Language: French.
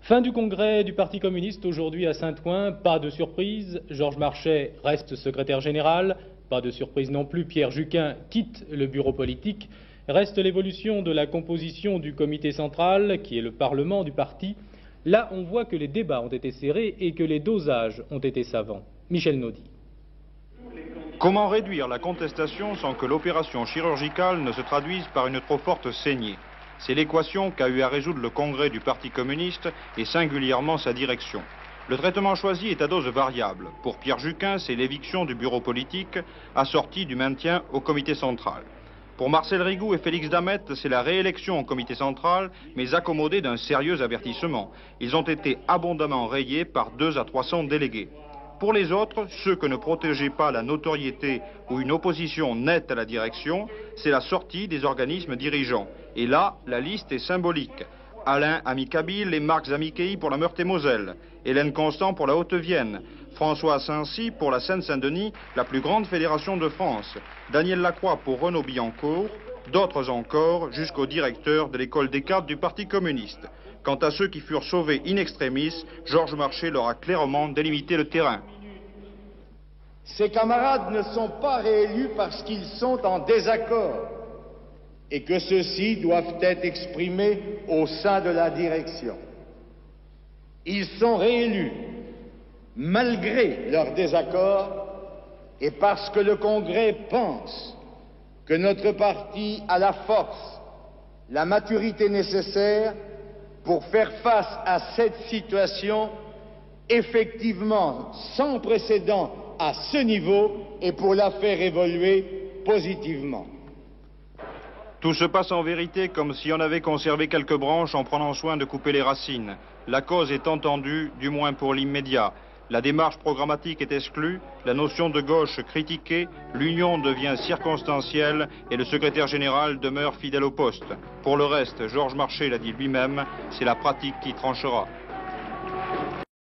Fin du congrès du Parti communiste aujourd'hui à Saint-Ouen, pas de surprise, Georges Marchais reste secrétaire général, pas de surprise non plus, Pierre Juquin quitte le bureau politique, reste l'évolution de la composition du comité central, qui est le parlement du parti. Là, on voit que les débats ont été serrés et que les dosages ont été savants. Michel Naudy. Comment réduire la contestation sans que l'opération chirurgicale ne se traduise par une trop forte saignée? C'est l'équation qu'a eu à résoudre le congrès du Parti communiste et singulièrement sa direction. Le traitement choisi est à dose variable. Pour Pierre Juquin, c'est l'éviction du bureau politique assortie du maintien au comité central. Pour Marcel Rigout et Félix Damet, c'est la réélection au comité central, mais accommodée d'un sérieux avertissement. Ils ont été abondamment rayés par 200 à 300 délégués. Pour les autres, ceux que ne protégeait pas la notoriété ou une opposition nette à la direction, c'est la sortie des organismes dirigeants. Et là, la liste est symbolique. Alain Amicabile et Marx Amichei pour la Meurthe-et-Moselle, Hélène Constant pour la Haute-Vienne, François Saint-Cy pour la Seine-Saint-Denis, la plus grande fédération de France, Daniel Lacroix pour Renaud Billancourt, d'autres encore jusqu'au directeur de l'école des cadres du Parti communiste. Quant à ceux qui furent sauvés in extremis, Georges Marchais leur a clairement délimité le terrain. Ces camarades ne sont pas réélus parce qu'ils sont en désaccord et que ceux-ci doivent être exprimés au sein de la direction. Ils sont réélus malgré leur désaccord et parce que le Congrès pense que notre parti a la force, la maturité nécessaire pour faire face à cette situation effectivement sans précédent à ce niveau et pour la faire évoluer positivement. Tout se passe en vérité comme si on avait conservé quelques branches en prenant soin de couper les racines. La cause est entendue, du moins pour l'immédiat. La démarche programmatique est exclue, la notion de gauche critiquée, l'union devient circonstancielle et le secrétaire général demeure fidèle au poste. Pour le reste, Georges Marchais l'a dit lui-même, c'est la pratique qui tranchera.